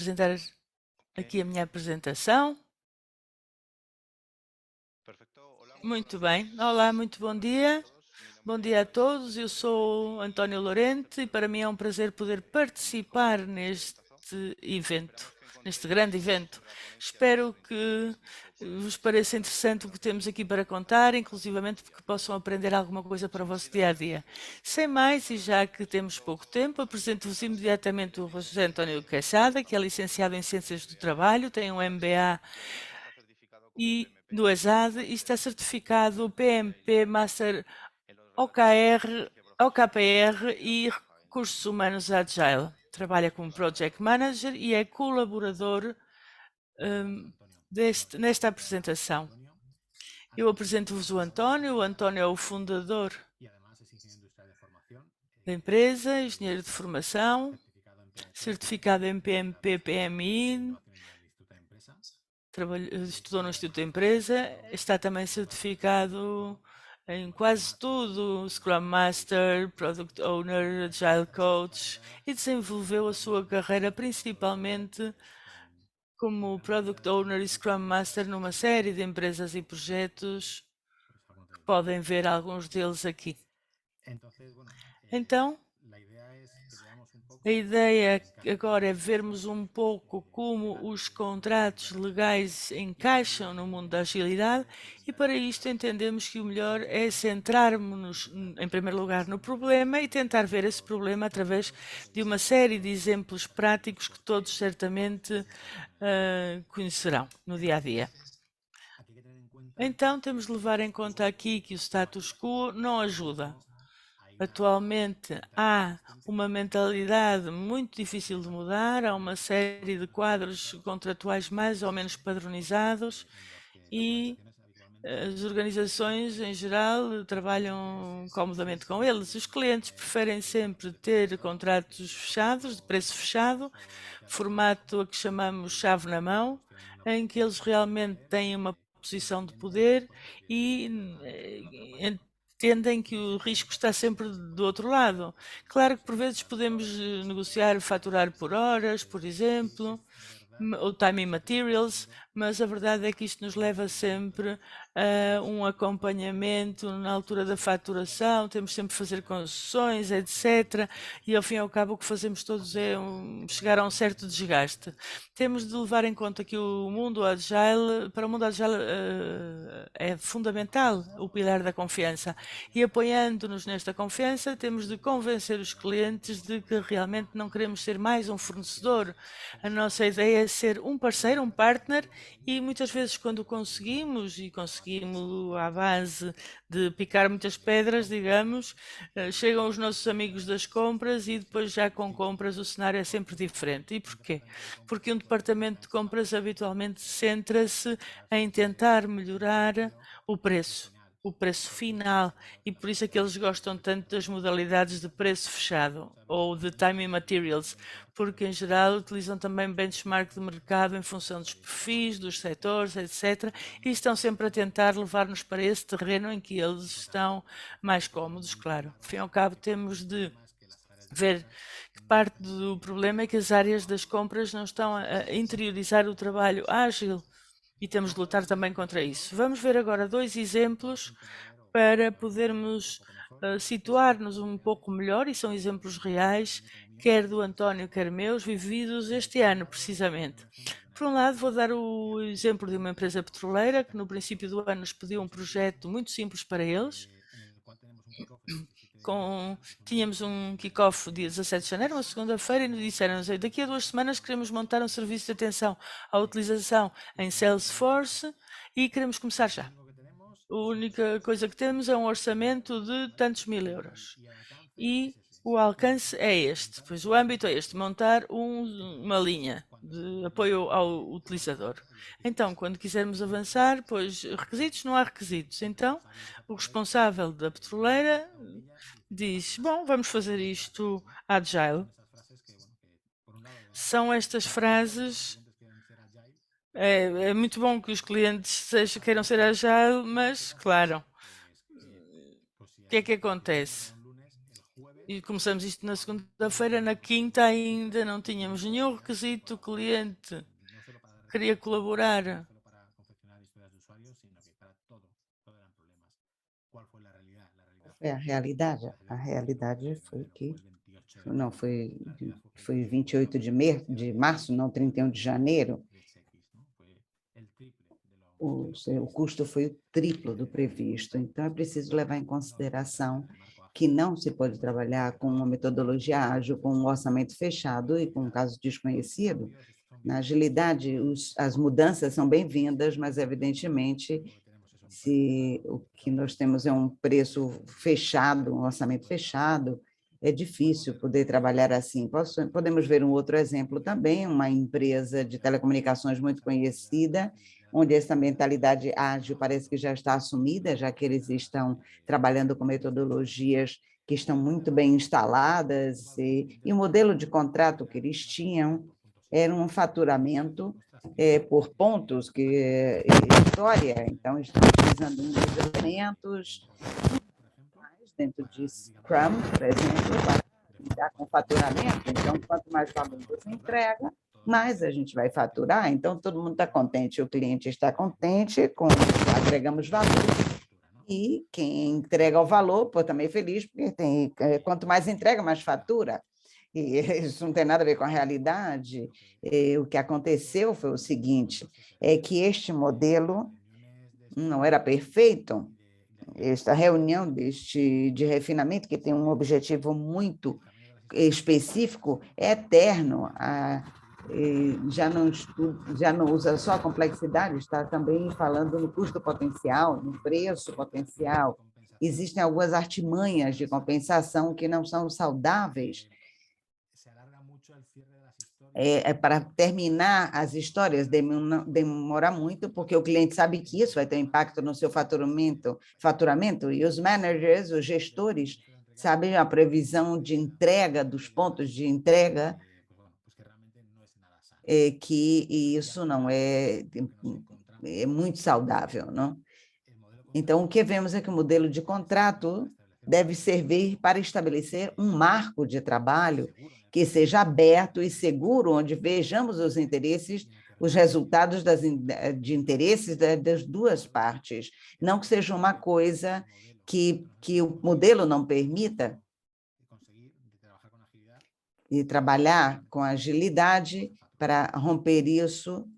apresentar aqui a minha apresentação. Muito bem. Olá, muito bom dia. Bom dia a todos. Eu sou António Lorente e para mim é um prazer poder participar neste evento, neste grande evento. Espero que vos pareça interessante o que temos aqui para contar, inclusivamente porque possam aprender alguma coisa para o vosso dia a dia. Sem mais, e já que temos pouco tempo, apresento-vos imediatamente o José António Queixada, que é licenciado em Ciências do Trabalho, tem um MBA do ESAD e está certificado PMP Master OKPR e Recursos Humanos Agile. Trabalha como Project Manager e é colaborador nesta apresentação. Eu apresento-vos o António. O António é o fundador da empresa, engenheiro de formação, certificado em PMP, PMI, estudou no Instituto da Empresa, está também certificado em quase tudo, Scrum Master, Product Owner, Agile Coach, e desenvolveu a sua carreira principalmente como Product Owner e Scrum Master numa série de empresas e projetos, que podem ver alguns deles aqui. Então, a ideia agora é vermos um pouco como os contratos legais encaixam no mundo da agilidade e para isto entendemos que o melhor é centrarmos-nos em primeiro lugar no problema e tentar ver esse problema através de uma série de exemplos práticos que todos certamente conhecerão no dia a dia. Então temos de levar em conta aqui que o status quo não ajuda. Atualmente há uma mentalidade muito difícil de mudar, há uma série de quadros contratuais mais ou menos padronizados e as organizações em geral trabalham comodamente com eles. Os clientes preferem sempre ter contratos fechados, de preço fechado, formato a que chamamos chave na mão, em que eles realmente têm uma posição de poder e entendem que o risco está sempre do outro lado. Claro que por vezes podemos negociar, faturar por horas, por exemplo, ou time and materials, mas a verdade é que isto nos leva sempre a um acompanhamento na altura da faturação, temos sempre que fazer concessões, etc. E ao fim e ao cabo o que fazemos todos é chegar a um certo desgaste. Temos de levar em conta que o mundo agile, para o mundo agile é fundamental o pilar da confiança. E apoiando-nos nesta confiança, temos de convencer os clientes de que realmente não queremos ser mais um fornecedor. A nossa ideia é ser um parceiro, um partner, e muitas vezes quando conseguimos, e conseguimos à base de picar muitas pedras, digamos, chegam os nossos amigos das compras e depois já com compras o cenário é sempre diferente. E porquê? Porque um departamento de compras habitualmente centra-se em tentar melhorar o preço final, e por isso é que eles gostam tanto das modalidades de preço fechado ou de time and materials, porque em geral utilizam também benchmark de mercado em função dos perfis, dos setores, etc. E estão sempre a tentar levar-nos para esse terreno em que eles estão mais cómodos, claro. Ao fim e ao cabo temos de ver que parte do problema é que as áreas das compras não estão a interiorizar o trabalho ágil e temos de lutar também contra isso. Vamos ver agora dois exemplos para podermos situar-nos um pouco melhor, e são exemplos reais, quer do António, quer meus, vividos este ano, precisamente. Por um lado, vou dar o exemplo de uma empresa petroleira que no princípio do ano nos pediu um projeto muito simples para eles. Tínhamos um kick-off dia 17 de janeiro, uma segunda-feira, e nos disseram: daqui a 2 semanas queremos montar um serviço de atenção à utilização em Salesforce e queremos começar já. A única coisa que temos é um orçamento de tantos mil euros. E o alcance é este, pois o âmbito é este: montar uma linha de apoio ao utilizador. Então, quando quisermos avançar, pois requisitos, não há requisitos. Então, o responsável da petroleira diz: bom, vamos fazer isto agile. São estas frases. É muito bom que os clientes queiram ser agile, mas, claro, o que é que acontece? E começamos isto na segunda-feira, na quinta ainda não tínhamos nenhum requisito, o cliente queria colaborar. Foi a realidade? A realidade foi que não foi 28 de março, não 31 de janeiro. O custo foi o triplo do previsto. Então, é preciso levar em consideração que não se pode trabalhar com uma metodologia ágil, com um orçamento fechado e com um caso desconhecido. Na agilidade, as mudanças são bem-vindas, mas, evidentemente, se o que nós temos é um preço fechado, um orçamento fechado, é difícil poder trabalhar assim. Podemos ver um outro exemplo também, uma empresa de telecomunicações muito conhecida, onde essa mentalidade ágil parece que já está assumida, já que eles estão trabalhando com metodologias que estão muito bem instaladas, e o modelo de contrato que eles tinham era um faturamento por pontos, história, então estão utilizando um dos elementos dentro de Scrum, por exemplo, para lidar com faturamento. Então, quanto mais valor você entrega, mais a gente vai faturar. Então, todo mundo está contente, o cliente está contente, agregamos valor. E quem entrega o valor, pô, também feliz, porque quanto mais entrega, mais fatura. E isso não tem nada a ver com a realidade. O que aconteceu foi o seguinte, é que este modelo não era perfeito. Esta reunião de refinamento, que tem um objetivo muito específico, é eterno. Já não usa só a complexidade, está também falando no custo potencial, no preço potencial. Existem algumas artimanhas de compensação que não são saudáveis. Para terminar as histórias demora muito, porque o cliente sabe que isso vai ter impacto no seu faturamento, e os managers, os gestores, sabem a previsão de entrega, dos pontos de entrega, que isso não é muito saudável, não? Então, o que vemos é que o modelo de contrato deve servir para estabelecer um marco de trabalho que seja aberto e seguro, onde vejamos os interesses, os resultados de interesses das duas partes. Não que seja uma coisa que o modelo não permita, e trabalhar com agilidade para romper isso.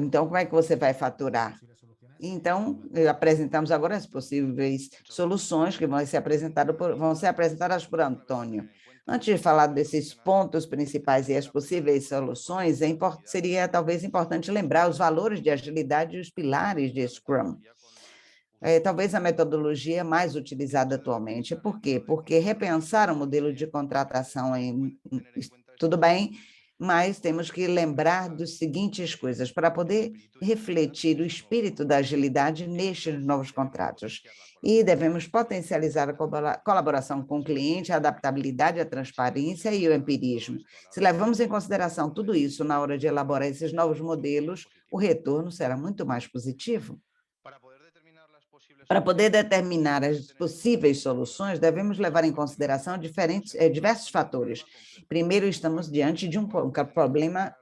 Então, como é que você vai faturar? Então, apresentamos agora as possíveis soluções que vão ser apresentadas por Antônio. Antes de falar desses pontos principais e as possíveis soluções, seria talvez importante lembrar os valores de agilidade e os pilares de Scrum. Talvez a metodologia mais utilizada atualmente. Por quê? Porque repensar o modelo de contratação tudo bem, mas temos que lembrar das seguintes coisas, para poder refletir o espírito da agilidade nestes novos contratos. E devemos potencializar a colaboração com o cliente, a adaptabilidade, a transparência e o empirismo. Se levamos em consideração tudo isso na hora de elaborar esses novos modelos, o retorno será muito mais positivo. Para poder determinar as possíveis soluções, devemos levar em consideração diversos fatores. Primeiro, estamos diante de um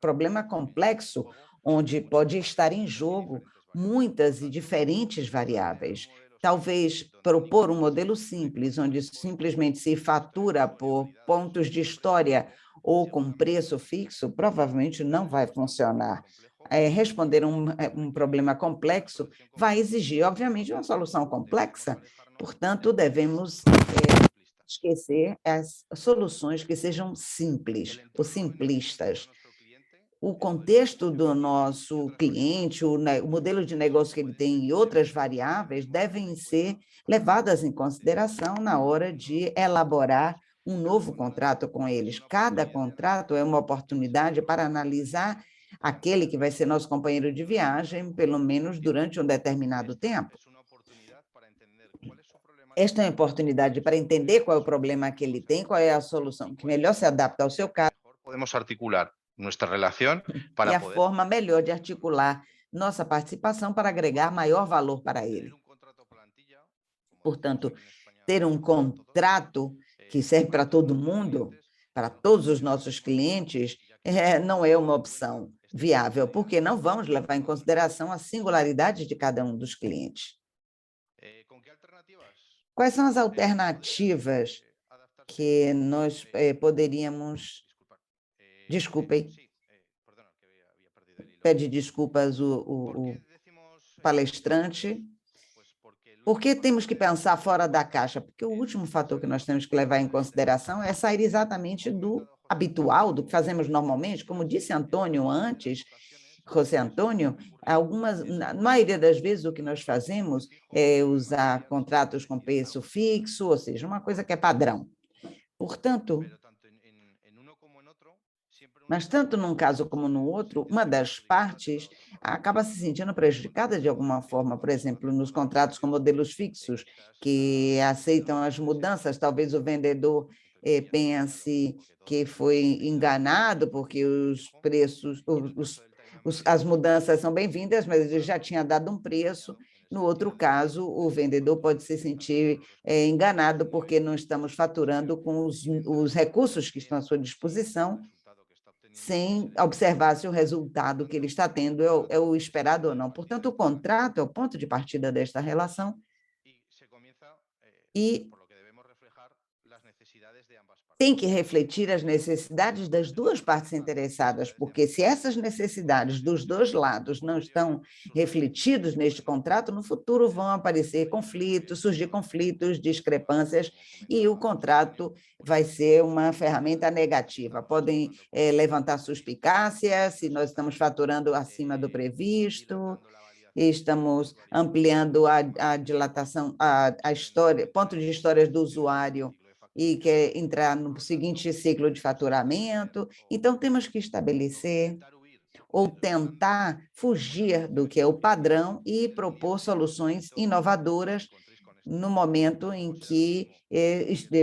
problema complexo, onde pode estar em jogo muitas e diferentes variáveis. Talvez propor um modelo simples, onde simplesmente se fatura por pontos de história ou com preço fixo, provavelmente não vai funcionar. Responder um problema complexo vai exigir, obviamente, uma solução complexa. Portanto, devemos esquecer as soluções que sejam simples ou simplistas. O contexto do nosso cliente, o modelo de negócio que ele tem e outras variáveis devem ser levadas em consideração na hora de elaborar um novo contrato com eles. Cada contrato é uma oportunidade para analisar aquele que vai ser nosso companheiro de viagem, pelo menos durante um determinado tempo. Esta é uma oportunidade para entender qual é o problema que ele tem, qual é a solução que melhor se adapta ao seu caso. Podemos articular nuestra relación para a forma melhor de articular nossa participação para agregar maior valor para ele. Portanto, ter um contrato que serve para todo mundo, para todos os nossos clientes, não é uma opção viável, porque não vamos levar em consideração a singularidade de cada um dos clientes. Quais são as alternativas que nós poderíamos... Desculpem, pede desculpas o palestrante. Por que temos que pensar fora da caixa? Porque o último fator que nós temos que levar em consideração é sair exatamente do habitual, do que fazemos normalmente. Como disse Antônio antes, José Antônio, na maioria das vezes o que nós fazemos é usar contratos com preço fixo, ou seja, uma coisa que é padrão. Portanto, mas tanto num caso como no outro, uma das partes acaba se sentindo prejudicada de alguma forma, por exemplo, nos contratos com modelos fixos, que aceitam as mudanças, talvez o vendedor pense que foi enganado, porque os preços, as mudanças são bem-vindas, mas ele já tinha dado um preço. No outro caso, o vendedor pode se sentir enganado, porque não estamos faturando com os recursos que estão à sua disposição, sem observar se o resultado que ele está tendo é o esperado ou não. Portanto, o contrato é o ponto de partida desta relação e tem que refletir as necessidades das duas partes interessadas, porque se essas necessidades dos dois lados não estão refletidas neste contrato, no futuro vão aparecer conflitos, surgir conflitos, discrepâncias, e o contrato vai ser uma ferramenta negativa. Podem levantar suspicácia se nós estamos faturando acima do previsto, estamos ampliando a dilatação, a história, ponto de histórias do usuário, e quer entrar no seguinte ciclo de faturamento. Então, temos que estabelecer ou tentar fugir do que é o padrão e propor soluções inovadoras no momento em que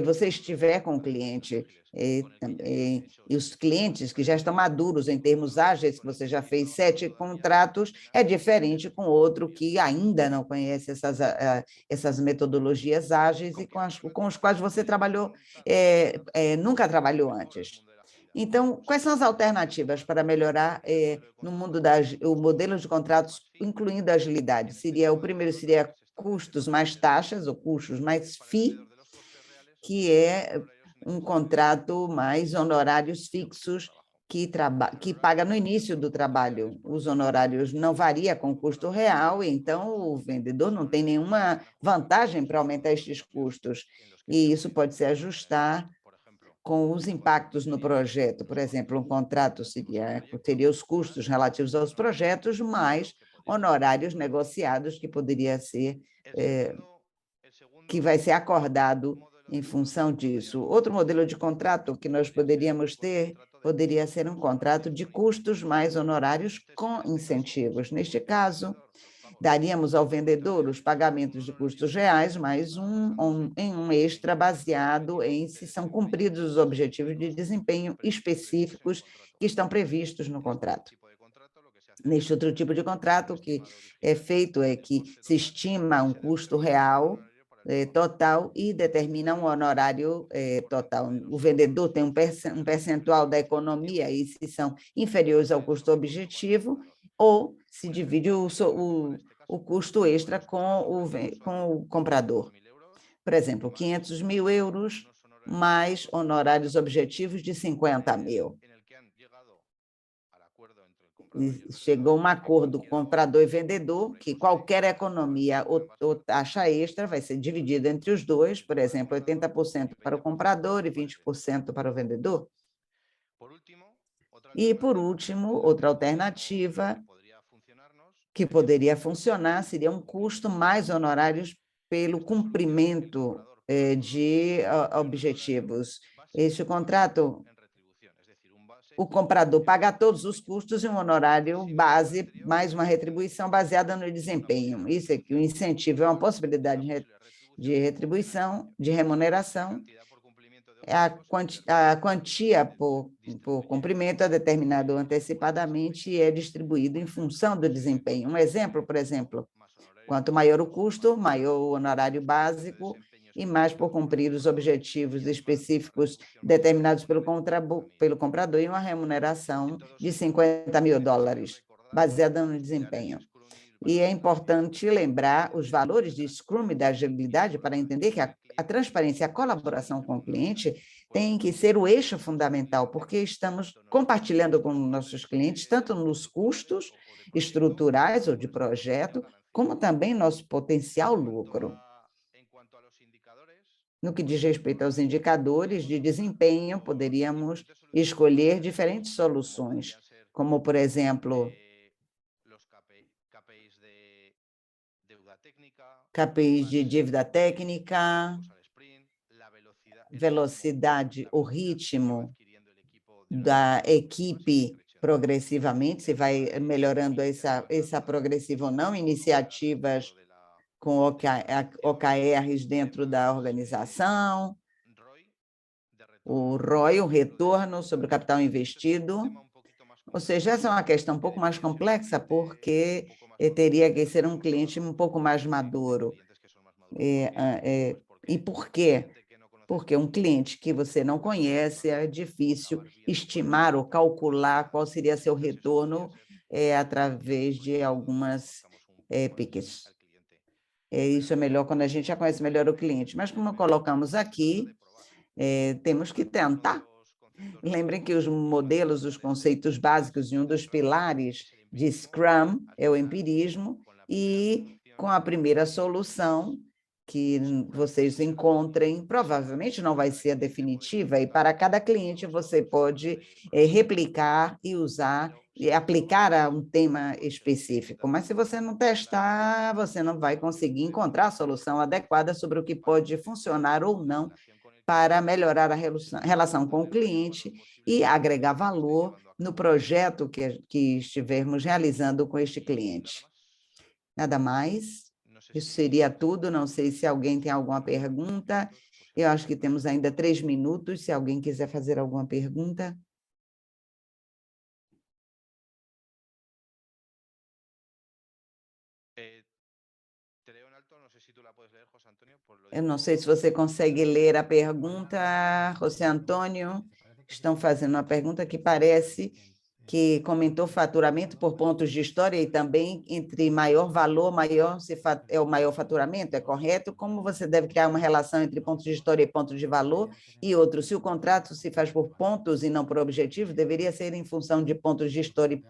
você estiver com o cliente. E os clientes que já estão maduros em termos ágeis, que você já fez 7 contratos, é diferente com outro que ainda não conhece essas metodologias ágeis e com os quais você trabalhou, nunca trabalhou antes. Então, quais são as alternativas para melhorar no mundo o modelo de contratos, incluindo a agilidade? O primeiro seria custos mais taxas, ou custos mais FII, que é um contrato mais honorários fixos que paga no início do trabalho. Os honorários não variam com o custo real, então o vendedor não tem nenhuma vantagem para aumentar estes custos. E isso pode se ajustar com os impactos no projeto. Por exemplo, um contrato teria os custos relativos aos projetos, mais honorários negociados que poderia ser, que vai ser acordado em função disso. Outro modelo de contrato que nós poderíamos ter poderia ser um contrato de custos mais honorários com incentivos. Neste caso, daríamos ao vendedor os pagamentos de custos reais, mais um extra baseado em se são cumpridos os objetivos de desempenho específicos que estão previstos no contrato. Neste outro tipo de contrato, o que é feito é que se estima um custo real total e determina um honorário total. O vendedor tem um percentual da economia e se são inferiores ao custo objetivo, ou se divide o custo extra com o comprador. Por exemplo, 500 mil euros mais honorários objetivos de 50 mil. Chegou um acordo comprador e vendedor que qualquer economia ou taxa extra vai ser dividida entre os dois, por exemplo, 80% para o comprador e 20% para o vendedor. E, por último, outra alternativa que poderia funcionar seria um custo mais honorários pelo cumprimento de objetivos. Este contrato, o comprador paga todos os custos e um honorário base, mais uma retribuição baseada no desempenho. Isso é que o incentivo é uma possibilidade de retribuição, de remuneração. A quantia por cumprimento é determinada antecipadamente e é distribuído em função do desempenho. Um exemplo, por exemplo, quanto maior o custo, maior o honorário básico e mais por cumprir os objetivos específicos determinados pelo comprador e uma remuneração de $50.000, baseada no desempenho. E é importante lembrar os valores de Scrum e da agilidade para entender que a transparência e a colaboração com o cliente têm que ser o eixo fundamental, porque estamos compartilhando com nossos clientes, tanto nos custos estruturais ou de projeto, como também nosso potencial lucro. No que diz respeito aos indicadores de desempenho, poderíamos escolher diferentes soluções, como, por exemplo, KPIs de dívida técnica, velocidade, o ritmo da equipe progressivamente, se vai melhorando essa progressiva ou não, iniciativas com OKRs dentro da organização, o ROI, o retorno sobre o capital investido. Ou seja, essa é uma questão um pouco mais complexa, porque teria que ser um cliente um pouco mais maduro. E por quê? Porque um cliente que você não conhece, é difícil estimar ou calcular qual seria seu retorno através de algumas piques. Isso é melhor quando a gente já conhece melhor o cliente. Mas, como colocamos aqui, temos que tentar. Lembrem que os modelos, os conceitos básicos, e um dos pilares de Scrum é o empirismo, e com a primeira solução que vocês encontrem, provavelmente não vai ser a definitiva, e para cada cliente você pode replicar e usar e aplicar a um tema específico. Mas se você não testar, você não vai conseguir encontrar a solução adequada sobre o que pode funcionar ou não para melhorar a relação com o cliente e agregar valor no projeto que estivermos realizando com este cliente. Nada mais. Isso seria tudo. Não sei se alguém tem alguma pergunta. Eu acho que temos ainda 3 minutos, se alguém quiser fazer alguma pergunta. Eu não sei se você consegue ler a pergunta, José Antônio. Estão fazendo uma pergunta que parece que comentou faturamento por pontos de história e também entre maior valor, é o maior faturamento, é correto? Como você deve criar uma relação entre pontos de história e pontos de valor? E outro, se o contrato se faz por pontos e não por objetivo, deveria ser em função de pontos de história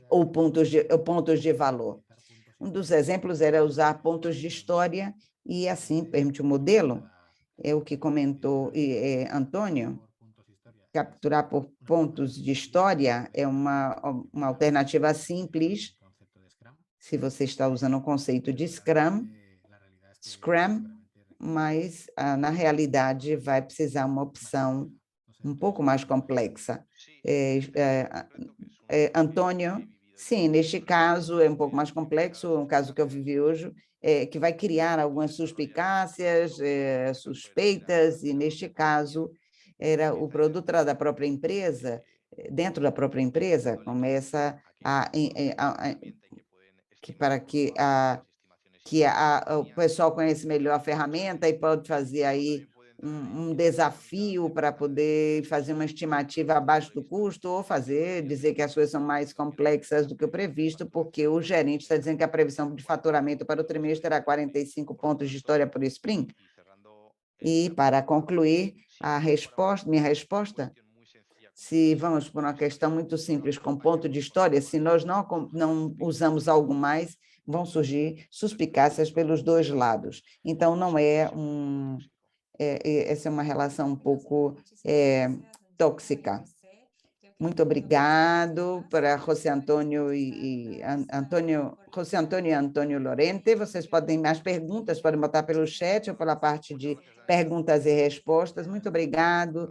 ou pontos de valor. Um dos exemplos era usar pontos de história e assim permite o modelo, é o que comentou Antônio. Capturar por pontos de história é uma alternativa simples, se você está usando o conceito de Scrum, mas na realidade vai precisar uma opção um pouco mais complexa. Antônio, sim, neste caso é um pouco mais complexo, um caso que eu vivi hoje, que vai criar algumas suspicácias, suspeitas, e neste caso era o produto da própria empresa, dentro da própria empresa, começa para que o pessoal conheça melhor a ferramenta e pode fazer aí um desafio para poder fazer uma estimativa abaixo do custo ou dizer que as coisas são mais complexas do que o previsto, porque o gerente está dizendo que a previsão de faturamento para o trimestre era 45 pontos de história por sprint. E, para concluir, minha resposta, se vamos por uma questão muito simples, com ponto de história, se nós não usamos algo mais, vão surgir suspicácias pelos dois lados. Então, não essa é uma relação um pouco tóxica. Muito obrigado para José Antônio e Antônio Lorente. Vocês podem mais perguntas, podem botar pelo chat ou pela parte de perguntas e respostas. Muito obrigado.